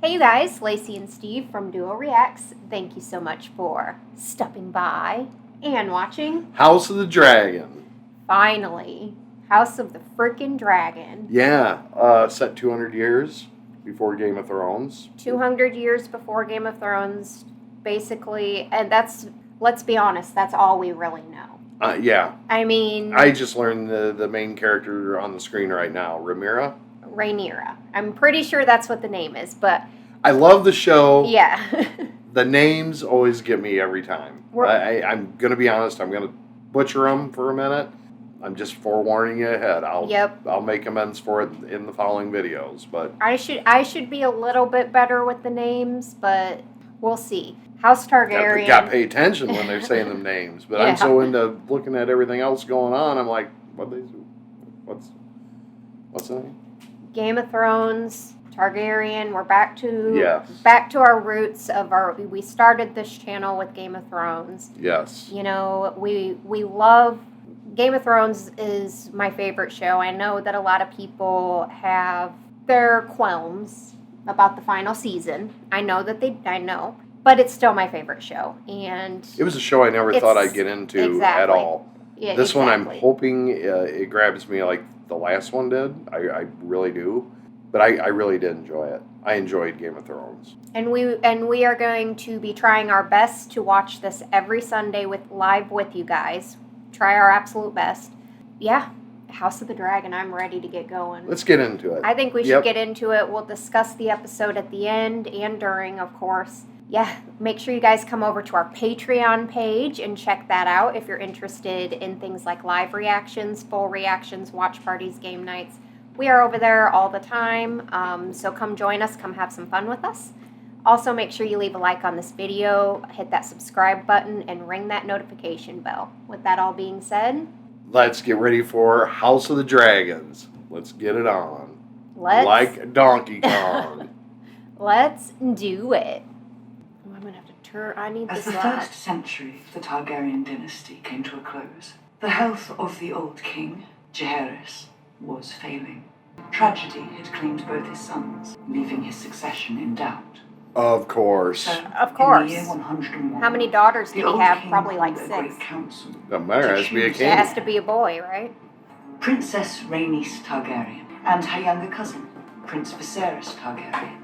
Hey you guys, Lacey and Steve from Duo Reacts. Thank you so much for stopping by and watching House of the Dragon. Finally, House of the Frickin' Dragon. Yeah, set 200 years before Game of Thrones. 200 years before Game of Thrones, basically, and that's, let's be honest, that's all we really know. Yeah. I mean... I just learned the main character on the screen right now, Rhaenyra. I'm pretty sure that's what the name is, but... I love the show. Yeah. The names always get me every time. I'm going to be honest, I'm going to butcher them for a minute. I'm just forewarning you ahead. I'll make amends for it in the following videos, but... I should be a little bit better with the names, but we'll see. House Targaryen. Got to pay attention when they're saying them names, but yeah. I'm so into looking at everything else going on, I'm like, what's the name? Game of Thrones, Targaryen. We're back to our roots of we started this channel with Game of Thrones. Yes. You know, we love Game of Thrones is my favorite show. I know that a lot of people have their qualms about the final season. I know, but it's still my favorite show. And it was a show I never thought I'd get into at all. Yeah, this one I'm hoping it grabs me like the last one did. I really do. But I really did enjoy it. I enjoyed Game of Thrones. And we are going to be trying our best to watch this every Sunday live with you guys. Try our absolute best. Yeah, House of the Dragon, I'm ready to get going. Let's get into it. I think we should get into it. We'll discuss the episode at the end and during, of course. Yeah, make sure you guys come over to our Patreon page and check that out if you're interested in things like live reactions, full reactions, watch parties, game nights. We are over there all the time, so come join us, come have some fun with us. Also, make sure you leave a like on this video, hit that subscribe button, and ring that notification bell. With that all being said, let's get ready for House of the Dragons. Let's get it on. Like Donkey Kong. Let's do it. Oh, I'm going to have to turn... I need this As the first century of the Targaryen dynasty came to a close, the health of the old king, Heirs, was failing. Tragedy had claimed both his sons, leaving his succession in doubt. Of course. So, of course. In the year 101, how many daughters do we have? Probably like 6. Doesn't matter, it has to be a king. It has to be a boy, right? Princess Rhaenys Targaryen and her younger cousin, Prince Viserys Targaryen.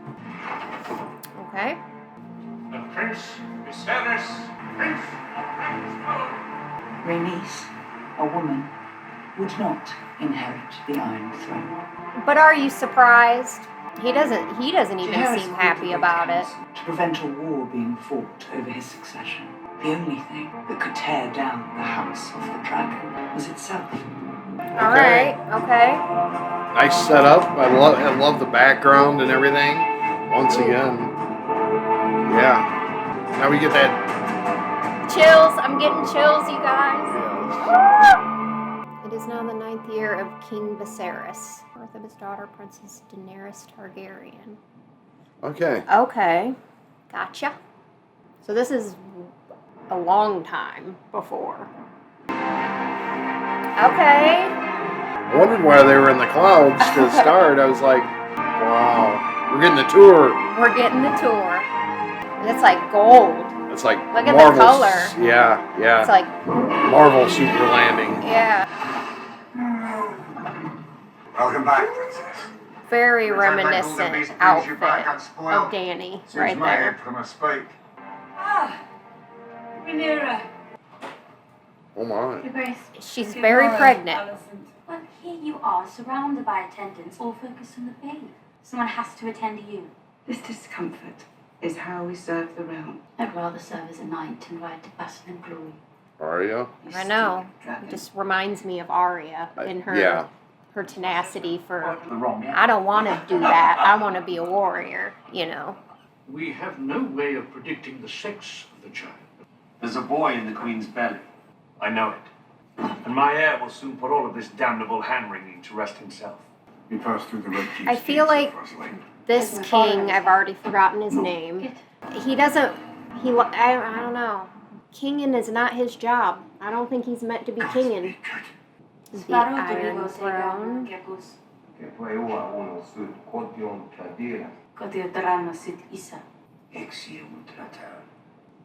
Okay. The Prince Viserys, Prince of Dragonstone. Rhaenys, a woman, would not inherit the Iron Throne. But are you surprised? He doesn't even seem happy about it. To prevent a war being fought over his succession, the only thing that could tear down the House of the Dragon was itself. Alright, okay. Nice setup. I love the background and everything. Once again. Yeah. Now we get that... Chills. I'm getting chills, you guys. Yeah. It is now the 9th year of King Viserys, birth of his daughter, Princess Daenerys Targaryen. Okay. Okay. Gotcha. So this is a long time before. Okay. I wondered why they were in the clouds to start. I was like, wow. We're getting the tour. We're getting the tour. And it's like gold. It's like look at Marvel's, the color. Yeah. It's like Marvel super landing. Yeah. Welcome back, Princess. Very reminiscent outfit of Dany right there. From a spike. Ah, Rhaenyra. Oh my. Your Grace. She's very pregnant. Well, here you are, surrounded by attendants, all focused on the babe. Someone has to attend to you. This discomfort is how we serve the realm. I'd rather serve as a knight and ride to battle and glory. Arya? I know. It just reminds me of Arya in her her tenacity for, I don't want to do that. I want to be a warrior, you know. We have no way of predicting the sex of the child. There's a boy in the Queen's belly. I know it. And my heir will soon put all of this damnable hand-wringing to rest himself. We pass through the Red Keys. I feel like this king, I've already forgotten his name. He doesn't, I don't know. Kinging is not his job. I don't think he's meant to be kinging. The Iron Throne. Cotiotarano sit isa. Exia mutratan.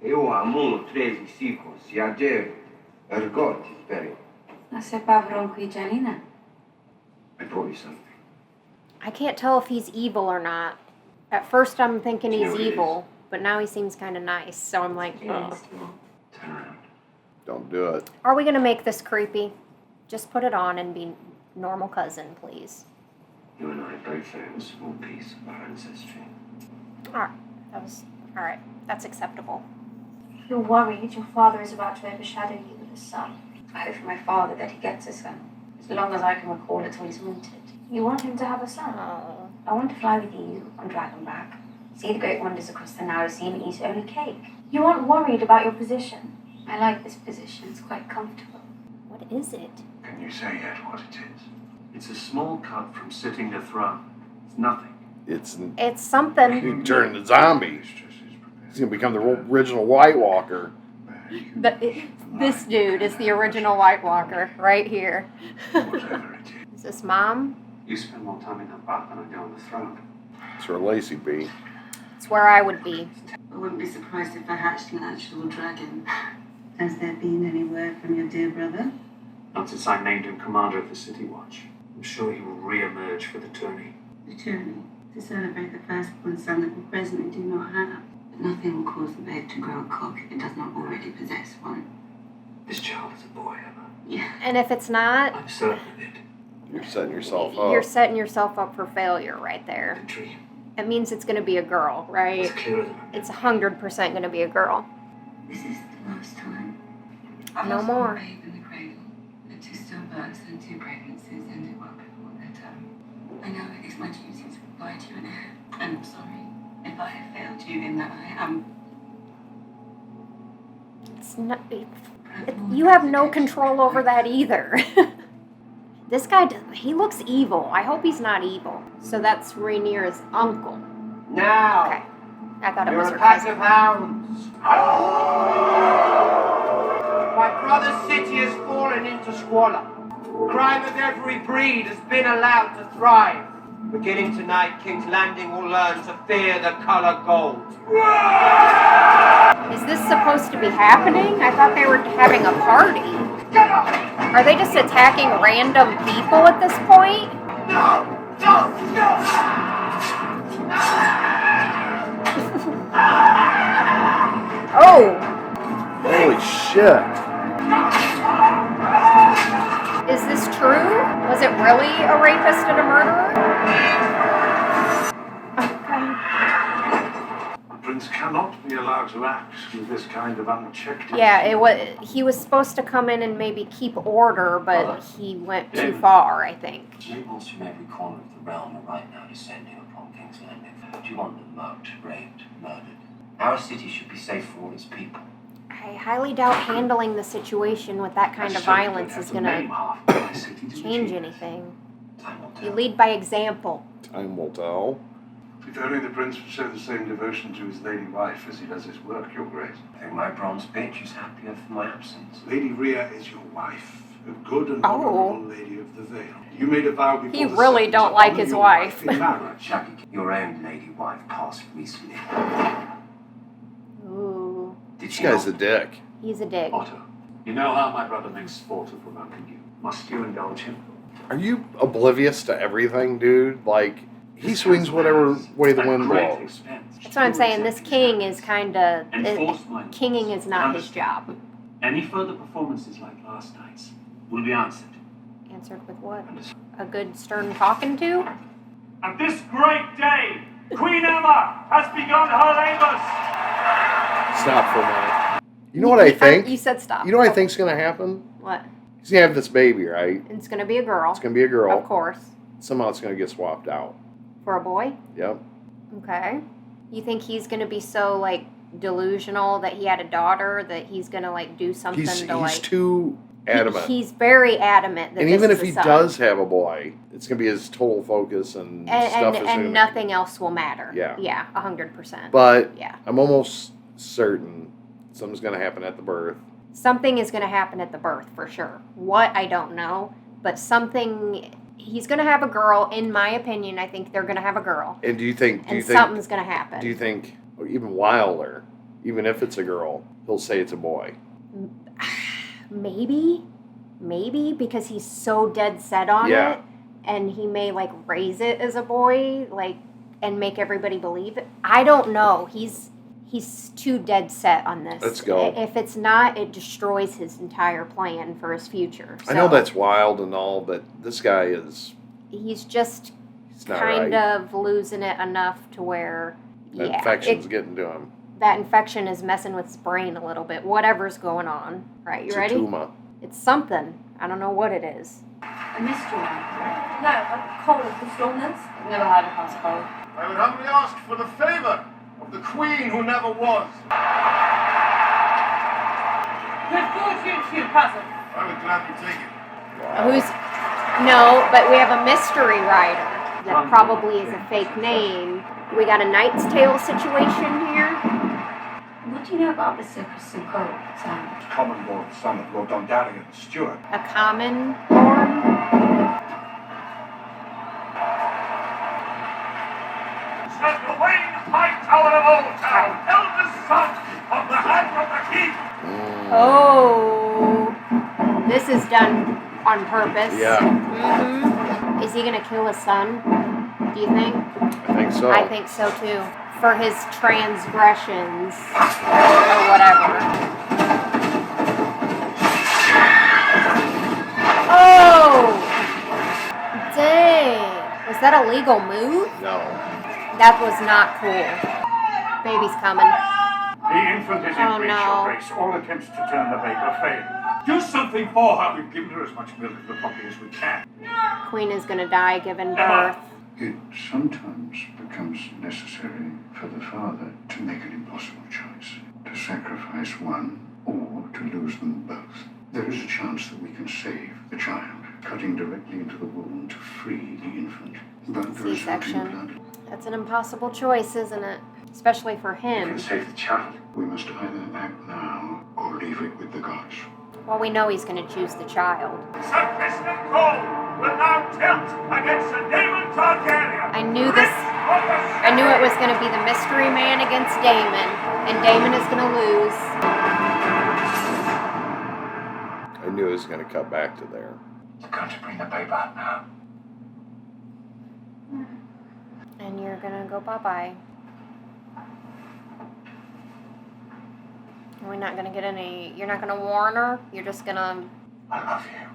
Eu amo 13 hijos, y ayer ergot buried. Nase pavron qui Janina. I brought you something. I can't tell if he's evil or not. At first I'm thinking You know he's what it evil, but now he seems kind of nice, so I'm like, ugh. Turn around. Don't do it. Are we going to make this creepy? Just put it on and be normal cousin, please. You and I both own a small piece of our ancestry. Alright, alright, that's acceptable. You're worried your father is about to overshadow you with a son. I hope for my father that he gets a son. As long as I can recall it till he's wanted. You want him to have a son? Oh. I want to fly with you on Dragonback. See the great wonders across the narrow sea and eat only cake. You aren't worried about your position? I like this position. It's quite comfortable. What is it? Can you say yet what it is? It's a small cut from sitting the throne. It's nothing. It's something. He turned into zombie. He's gonna become the original White Walker. This dude is the original White Walker, right here. Whatever it is. Is this Mom? You spend more time in that bath than I do on the throne. It's where Lacey be. It's where I would be. I wouldn't be surprised if I hatched an actual dragon. Has there been any word from your dear brother? Not since I named him commander of the City Watch. I'm sure he will re-emerge for the tourney. The journey to celebrate the firstborn son that we presently do not have. But nothing will cause the babe to grow a cock if it does not already possess one. This child is a boy, Emma. Yeah. And if it's not, I'm certain of it. You're setting yourself up. you're setting yourself up for failure right there. A dream. It means it's going to be a girl, right? It's clearer than I It's 100% going to be a girl. This is the last time. No more. A babe in the cradle. And 2 stillbirths and 2 pregnancies ended well before their term. I know it is my duty to provide you an heir. And I'm sorry if I have failed you in that I am. It's not. You have no control over that either. This guy, he looks evil. I hope he's not evil. So that's Rhaenyra's uncle. Now, Okay. I thought it you're was a her pack cousin. of hounds. My brother's city has fallen into squalor. Crime of every breed has been allowed to thrive. Beginning tonight, King's Landing will learn to fear the color gold. Is this supposed to be happening? I thought they were having a party. Get up! Are they just attacking random people at this point? No! No! No! Oh! Holy shit. Is this true? Was it really a rapist and a murderer? A prince cannot be allowed to act with this kind of unchecked... Yeah, he was supposed to come in and maybe keep order, but he went too far, I think. Nobles from every corner of the realm are right now descending upon King's Landing. Do you want them mugged, raped, murdered? Our city should be safe for all its people. I highly doubt handling the situation with that kind of violence is going to change anything. Time will You tell. lead by example. Time will tell. If only the prince would show the same devotion to his lady wife as he does his work, your grace. I think my bronze bitch is happier for my absence. Lady Rhea is your wife, a good and Oh. honorable lady of the Vale. You made a vow before He the really Seven don't to like honor his your wife. in marriage. Shaggy, your own lady wife passed recently. Ooh, Did This she guy's a not? dick. he's a dick. Otto, you know how my brother makes sport of remoting you. Must you indulge him? Are you oblivious to everything, dude? Like, he swings whatever way the wind blows. That's what I'm saying. This king is kind of... Enforce my laws. Kinging is not his job. Any further performances like last night's will be answered. Answered with what? A good stern talking to? And this great day, Queen Emma has begun her labors. Stop for a minute. You know what I think? You said stop. You know what I think's gonna happen? What? He's gonna have this baby, right? It's going to be a girl. It's gonna be a girl. Of course. Somehow it's gonna get swapped out. For a boy? Yep. Okay. You think he's going to be so, like, delusional that he had a daughter that he's going to, like, do something He's to, like... too adamant. He's very adamant that And this even is if a he son. does have a boy, it's gonna be his total focus and stuff is And gonna... nothing else will matter. Yeah. Yeah, 100%. But yeah. I'm almost certain something's gonna happen at the birth. Something is going to happen at the birth, for sure. What, I don't know. But something he's going to have a girl. In my opinion, I think they're going to have a girl. And do you think something's going to happen? Do you think, or even wilder, even if it's a girl, he'll say it's a boy? Maybe, because he's so dead set on it, and he may like raise it as a boy, like, and make everybody believe it. I don't know. He's too dead set on this. Let's go. If it's not, it destroys his entire plan for his future. So I know that's wild and all, but this guy is... He's not kind right. of losing it enough to where... That infection's getting to him. That infection is messing with his brain a little bit. Whatever's going on. Right, you ready? It's a tumor. It's something. I don't know what it is. A mystery. No, a cold for stillness. Never had a house cold. I would humbly ask for the favour of the queen who never was. Good fortune to you, cousin. I would gladly take it. No, but we have a mystery writer that probably is a fake name. We got a Knight's Tale situation here. What do you know about the Circus and Code, Sam? Common-born son of Lord Targaryen, Stewart. A common born. Says the Wayne High Tower of Old Town, eldest son of the Hand of the King. Oh, this is done on purpose. Yeah. Mm-hmm. Is he gonna kill his son? Do you think? I think so. I think so too. For his transgressions or whatever. Oh! Dang. Was that a legal move? No. That was not cool. Baby's coming. The infant is in breach, no. Your Grace. All attempts to turn the babe are failed. Do something for her. We've given her as much milk of the puppy as we can. Queen is gonna die giving birth. It sometimes becomes necessary for the father to make an impossible choice, to sacrifice one or to lose them both. There is a chance that we can save the child, cutting directly into the wound to free the infant. But the resulting blood... That's an impossible choice, isn't it? Especially for We him. can save the child. We must either act now or leave it with the gods. Well, we know he's gonna choose the child. Sir President Cole will now tilt against Sir Daemon Targaryen. I knew it was going to be the mystery man against Daemon, and Daemon is going to lose. I knew it was going to cut back to there. You're going to bring the babe out now. And you're going to go bye-bye. We're not going to get any... You're not going to warn her? You're just going to... I love you.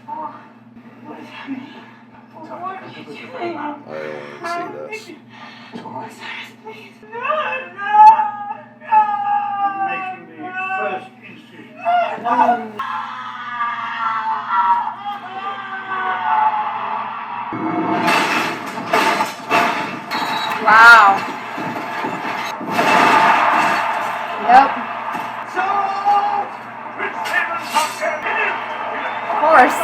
What is happening? What are you doing? I don't want to see this. Please. I'm making the first incision. Wow. Yep. Of course.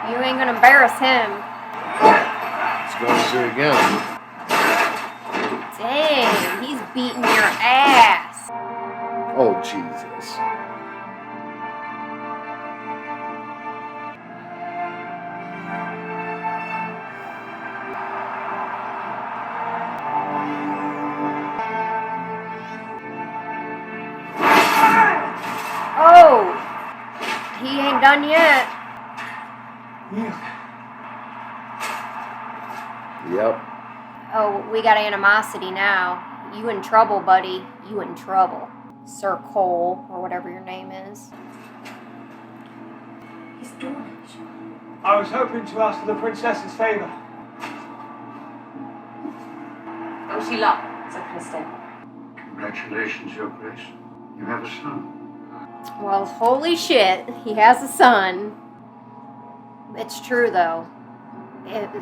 You ain't gonna embarrass him. Let's go and do it again. Dang, he's beating your ass. Oh, Jesus. Oh, he ain't done yet. Yep. Oh, we got animosity now. You in trouble, buddy. You in trouble. Sir Cole, or whatever your name is. He's doing I was hoping to ask for the princess's favour. I wish you luck, Sir Kristen. Congratulations, Your Grace. You have a son. Well, holy shit, he has a son. It's true, though.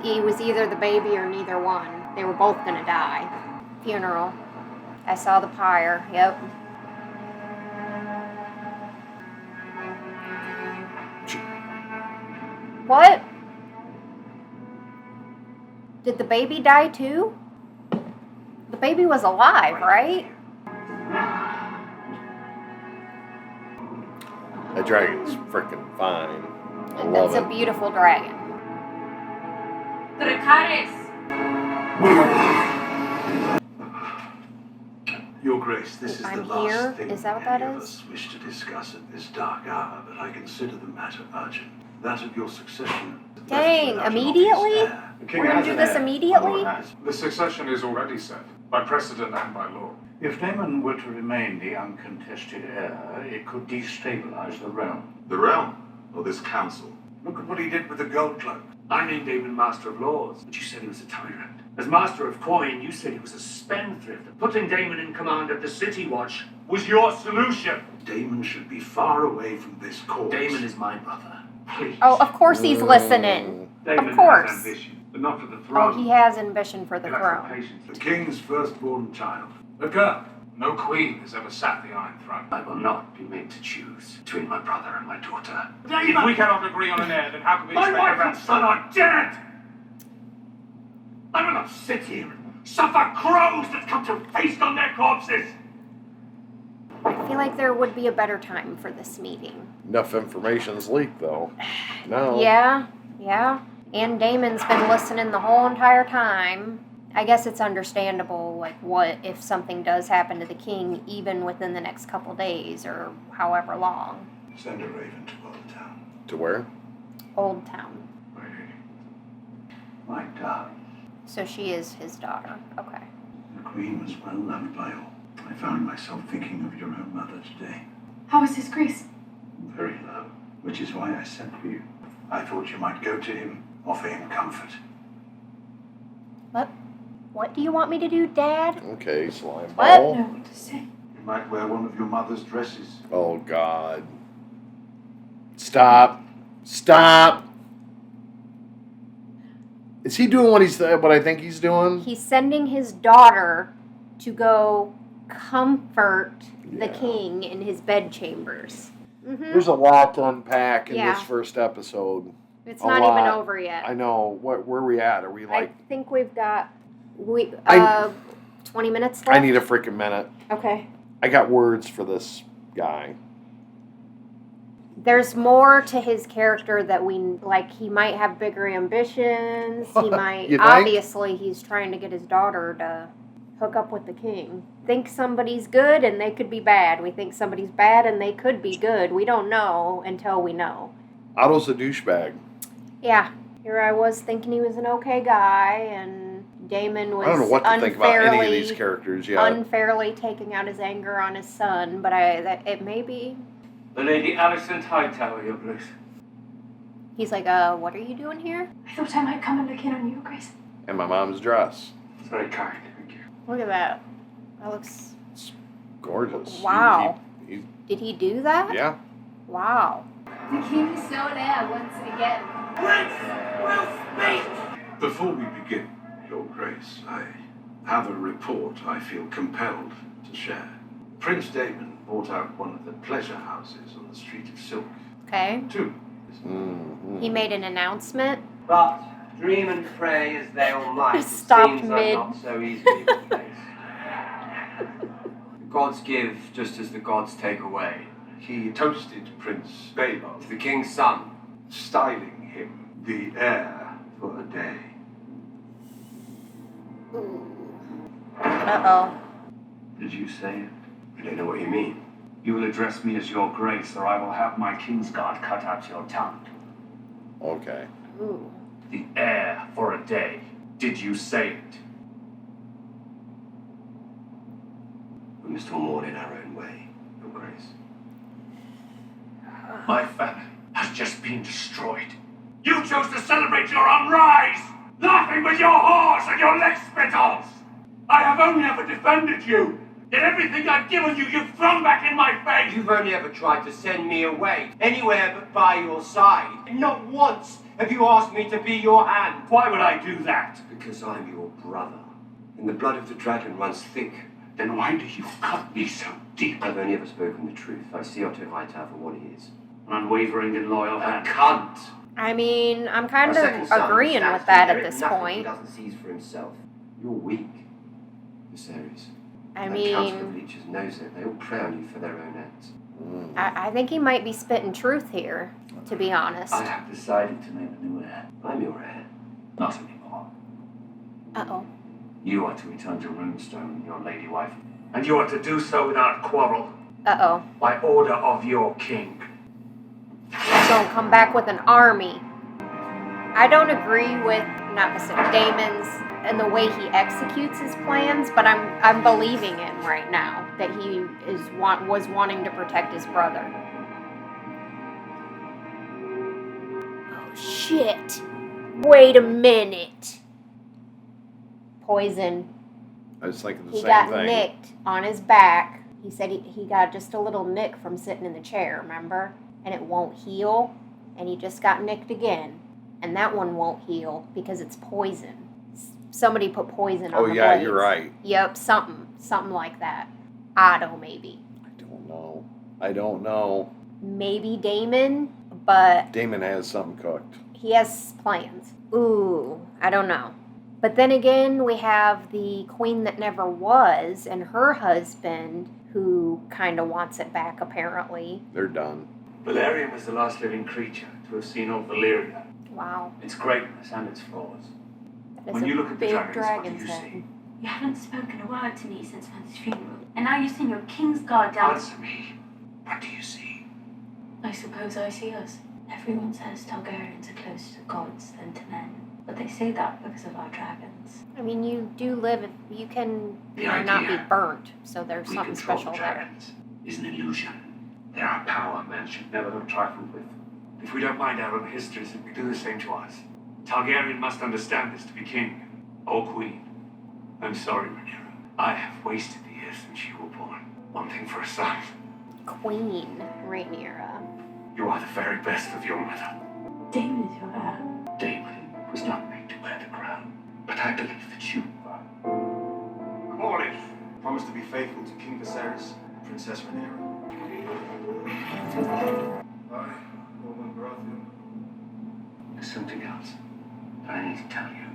He was either the baby or neither one. They were both gonna die. Funeral. I saw the pyre, yep. What? Did the baby die too? The baby was alive, right? That dragon's freaking fine. And that's a beautiful dragon. Dracarys! Your Grace, this is I'm the last here. thing Is that what that any of is? us wish to discuss at this dark hour, but I consider the matter urgent. That of your succession. Dang, immediately? We're going to do this immediately? The succession is already set, by precedent and by law. If Daemon were to remain the uncontested heir, it could destabilize the realm. The realm? Or this council? Look at what he did with the gold cloak. I named Daemon Master of Laws, but you said he was a tyrant. As Master of Coin, you said he was a spendthrift. Putting Daemon in command of the City Watch was your solution. Daemon should be far away from this court. Daemon is my brother. Please. Oh, of course he's listening. Daemon Of course. has ambition, but not for the Oh, throne. he has ambition for the He'll have throne. patience. The king's firstborn child. A girl. No queen has ever sat the Iron Throne. I will not be made to choose between my brother and my daughter. If we cannot agree on an heir, then how can we My expect wife a and son are dead! I will not sit here and suffer crows that come to feast on their corpses! I feel like there would be a better time for this meeting. Enough information's leaked, though. No. Yeah. And Damon's been listening the whole entire time. I guess it's understandable, like, what if something does happen to the king, even within the next couple days, or however long. Send a raven to Old Town. To where? Old Town. My darling. So she is his daughter. Okay. The Queen was well loved by all. I found myself thinking of your own mother today. How is his grace? Very low, which is why I sent for you. I thought you might go to him, offer him comfort. What do you want me to do, Dad? Okay, slime What? ball. No, what to say? You might wear one of your mother's dresses. Oh, God. Stop. Stop. Is he doing what I think he's doing? He's sending his daughter to go comfort the Yeah. king in his bedchambers. There's a lot to unpack in Yeah. this first episode. It's A not even lot. over yet. I know. Where are we at? Are we I like... think we've got 20 minutes left. I need a freaking minute. Okay. I got words for this guy. There's more to his character that we like. He might have bigger ambitions. He might. You think? Obviously, he's trying to get his daughter to hook up with the king. Think somebody's good and they could be bad. We think somebody's bad and they could be good. We don't know until we know. Otto's a douchebag. Yeah. Here I was thinking he was an okay guy, and Damon was I don't know what to think about any of these characters yet. unfairly taking out his anger on his son, but it may be. The Lady Alicent Hightower, Your Grace. He's like, what are you doing here? I thought I might come and look in on you, Grace. And my mom's dress. It's very kind, thank you. Look at that. That looks... It's gorgeous. Wow. He- Did he do that? yeah. Wow. The king is so there once again. Prince will speak! Before we begin, Your Grace, I have a report I feel compelled to share. Prince Daemon bought out one of the pleasure houses on the Street of Silk. Okay. 2. Mm-hmm. He made an announcement. But dream and pray as they all might, it Stopped seems mid. I'm not so easily replaced. The gods give just as the gods take away. He toasted Prince Balon, The king's son. styling him the heir for a day. Uh-oh. Did you say it? I don't know what you mean. You will address me as Your Grace, or I will have my Kingsguard cut out your tongue. Okay. Ooh. The heir for a day. Did you say it? We must all mourn in our own way, Your Grace. My family has just been destroyed. You chose to celebrate your unrise, laughing with your whores and your leg spittles. I have only ever defended you. Yet everything I've given you, you've thrown back in my face. You've only ever tried to send me away, anywhere but by your side. Not once have you asked me to be your hand. Why would I do that? Because I'm your brother. And the blood of the dragon runs thick. Then why do you cut me so deep? I've only ever spoken the truth. I see Otto Hightower for what he is. An unwavering and loyal A hand. cunt. I mean, I'm kind Our second of son agreeing stands with that to at inherit this nothing He point. doesn't seize for himself. You're weak, Viserys. I That council of mean, leeches knows it. They all prey on you for their own ends. I think he might be spitting truth here, to be honest. I have decided to name a new heir. I'm your heir. Not anymore. Uh-oh. You are to return to Runestone, your lady wife. And you are to do so without quarrel. Uh-oh. By order of your king. He's gonna come back with an army. I don't agree with, not necessarily Daemon's, and the way he executes his plans, but I'm believing him right now that he was wanting to protect his brother. Oh shit! Wait a minute. Poison. I was thinking the He same got thing. nicked on his back. He said he got just a little nick from sitting in the chair, remember? And it won't heal, and he just got nicked again. And that one won't heal because it's poison. Somebody put poison on the blades. You're right. Yep, something like that. Otto, maybe. I don't know. Maybe Daemon, but Daemon has something cooked. he has plans. Ooh, I don't know. But then again, we have the queen that never was and her husband who kind of wants it back, apparently. They're done. Valerian was the last living creature to have seen all Valyria. Wow. Its greatness and its flaws. That is When a you look at the big dragons, what do dragon's you head. see? You haven't spoken a word to me since Fan's funeral, and now you send your king's guard down. Answer me. What do you see? I suppose I see us. Everyone says Targaryens are closer to gods than to men, but they say that because of our dragons. I mean, you do live, you can The not be idea burnt, so there's we something control special the there. dragons is an illusion. They are a power man should never have trifled with. If we don't mind our own histories, it will do the same to us. Targaryen must understand this to be king or queen. I'm sorry, Rhaenyra. I have wasted the years since you were born. One thing for a son. Queen Rhaenyra. You are the very best of your mother. Daemon is your heir. Daemon was not made to wear the crown, but I believe that you are. Morning. Promise to be faithful to King Viserys and Princess Rhaenyra. I, Roman Baratheon. There's something else that I need to tell you.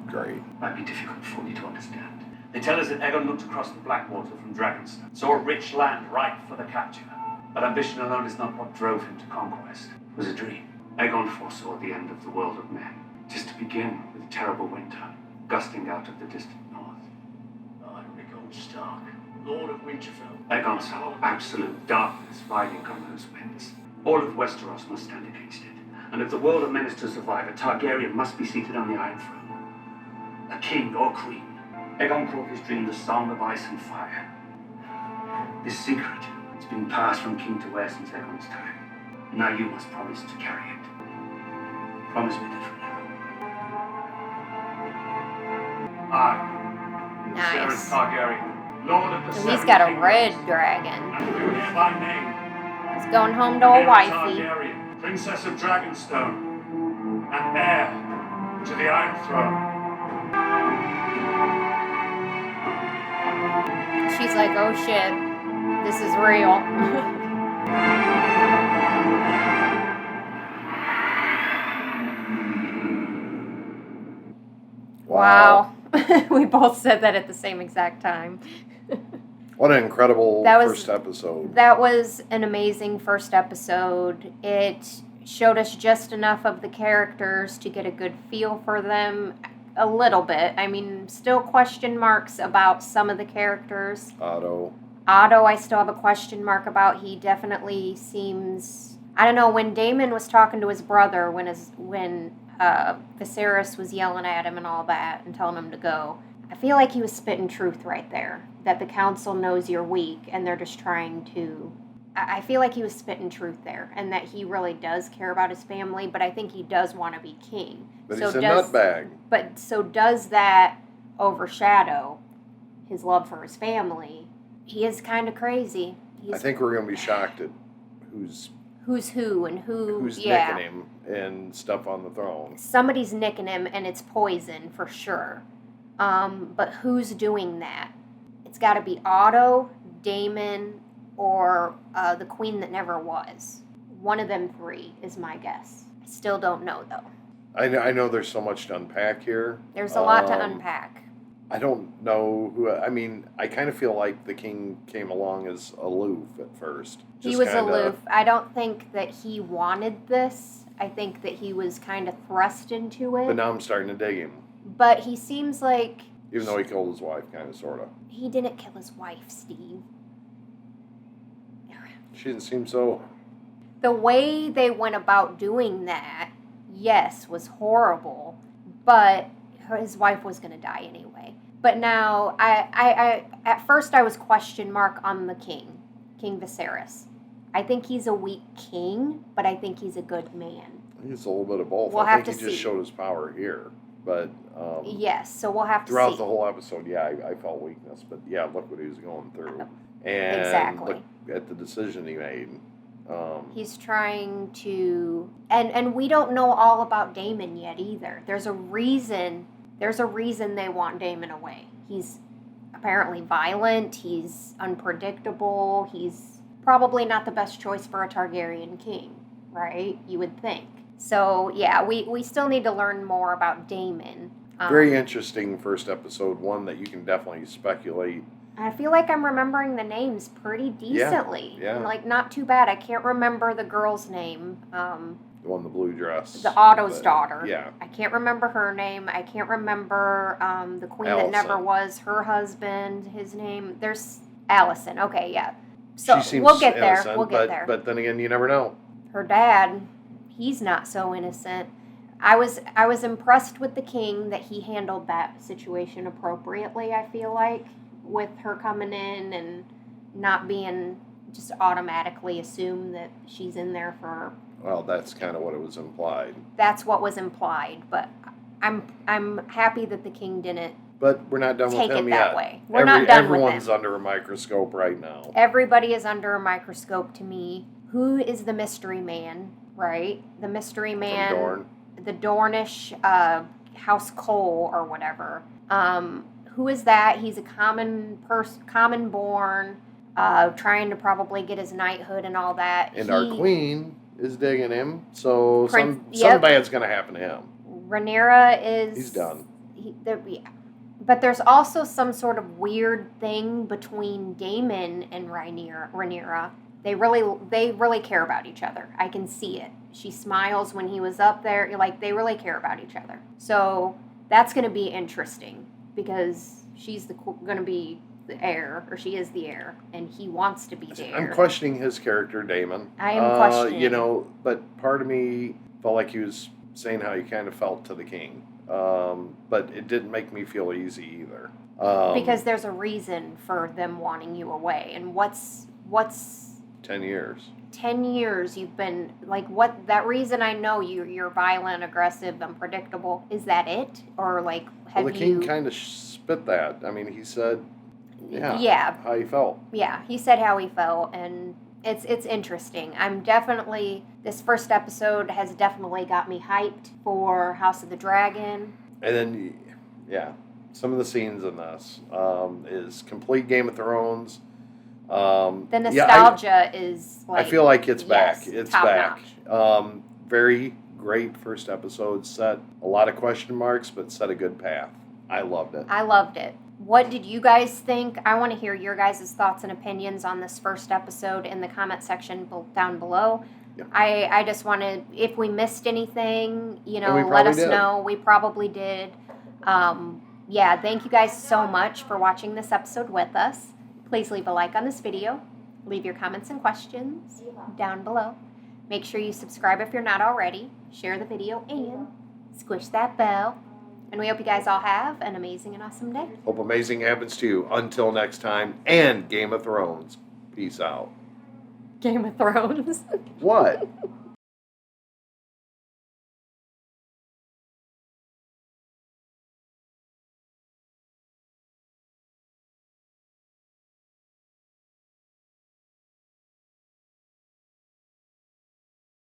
Great. Might be difficult for you to understand. They tell us that Aegon looked across the Blackwater from Dragonstone, saw a rich land ripe for the capture. But ambition alone is not what drove him to conquest. It was a dream. Aegon foresaw the end of the world of men, just to begin with terrible winter, gusting out of the distant north. I, Rickon Stark, Lord of Winterfell. Aegon saw absolute darkness riding on those winds. All of Westeros must stand against it. And if the world of men is to survive, a Targaryen must be seated on the Iron Throne. A king or queen. Aegon called his dream the Song of Ice and Fire. This secret has been passed from king to heir since Aegon's time. Now you must promise to carry it. Promise me this, Rhaenyra. I, Viserys Nice. Targaryen, Lord of the And he's Seven got a Kingdoms, red dragon. and who hereby name He's going home to a Rhaenyra wifey. Targaryen, Princess of Dragonstone, and heir to the Iron Throne. She's like, oh shit, this is real. Wow. We both said that at the same exact time. What an incredible first episode. That was an amazing first episode. It showed us just enough of the characters to get a good feel for them. A little bit. I mean, still question marks about some of the characters. Otto, I still have a question mark about. He definitely seems... I don't know, when Daemon was talking to his brother, when Viserys was yelling at him and all that and telling him to go, I feel like he was spitting truth right there. That the council knows you're weak and they're just trying to... I feel like he was spitting truth there, and that he really does care about his family, but I think he does want to be king. but he's a nutbag. But so does that overshadow his love for his family? He is kind of crazy. I think we're going to be shocked at who's who and nicking him and stuff on the throne. Somebody's nicking him, and it's poison for sure. But who's doing that? It's got to be Otto, Daemon, or the queen that never was. One of them three is my guess. I still don't know, though. I know there's so much to unpack here. There's a lot to unpack. I don't know who. I mean, I kind of feel like the king came along as aloof at first. He was aloof. I don't think that he wanted this. I think that he was kind of thrust into it. But now I'm starting to dig him. But he seems like... Even though he killed his wife, kind of, sort of. He didn't kill his wife, Steve. She didn't seem so... The way they went about doing that, yes, was horrible. But his wife was going to die anyway. But now, I at first I was question mark on the king, King Viserys. I think he's a weak king, but I think he's a good man. He's a little bit of both. We'll I think he just showed his power here. But yes, so we'll have to throughout see. the whole episode, yeah, I felt weakness. But yeah, look what he was going through. And exactly. Look at the decision he made. He's trying to... And we don't know all about Daemon yet either. There's a reason they want Daemon away. He's apparently violent. He's unpredictable. He's probably not the best choice for a Targaryen king, right? You would think. So, yeah, we still need to learn more about Daemon. Very interesting first episode, one that you can definitely speculate. I feel like I'm remembering the names pretty decently. Yeah. Like, not too bad. I can't remember the girl's name. The one in the blue dress. The Otto's daughter. Yeah. I can't remember her name. I can't remember the queen Allison. that never was, her husband, his name. There's Allison. Okay, yeah. So she seems we'll get innocent, there. We'll get there. But then again, you never know. Her dad, he's not so innocent. I was impressed with the king that he handled that situation appropriately, I feel like, with her coming in and not being just automatically assumed that she's in there for... Well, that's kind of what it was implied. That's what was implied, but I'm happy that the king didn't. But we're not done with him yet. That way. We're not done with him. Everyone's under a microscope right now. Everybody is under a microscope to me. Who is the mystery man? Right, the mystery man. From Dorne. The Dornish House Cole or whatever. Who is that? He's a common born, trying to probably get his knighthood and all that. And our queen is digging him, so some bad's going to happen to him. Rhaenyra is... He's done. But there's also some sort of weird thing between Daemon and Rhaenyra. They really care about each other. I can see it. She smiles when he was up there. Like, they really care about each other. So that's going to be interesting because she's going to be the heir, or she is the heir, and he wants to be the heir. I'm questioning his character, Daemon. I am questioning. But part of me felt like he was saying how he kind of felt to the king. But it didn't make me feel easy either. Because there's a reason for them wanting you away. And what's 10 years. 10 years you've been, like, what, that reason I know you're violent, aggressive, unpredictable, is that it? Or, like, have the king kind of spit that. I mean, he said, how he felt. Yeah, he said how he felt, and it's interesting. This first episode has definitely got me hyped for House of the Dragon. And then, some of the scenes in this is complete Game of Thrones. The nostalgia is like... I feel like it's back. Yes, it's top back. notch. Very great first episode. Set a lot of question marks, but set a good path. I loved it. What did you guys think? I want to hear your guys' thoughts and opinions on this first episode in the comment section down below. Yeah. I just wanted, if we missed anything, let us know. We probably did. Thank you guys so much for watching this episode with us. Please leave a like on this video. Leave your comments and questions down below. Make sure you subscribe if you're not already. Share the video and squish that bell. And we hope you guys all have an amazing and awesome day. Hope amazing happens to you. Until next time, and Game of Thrones. Peace out. Game of Thrones. What?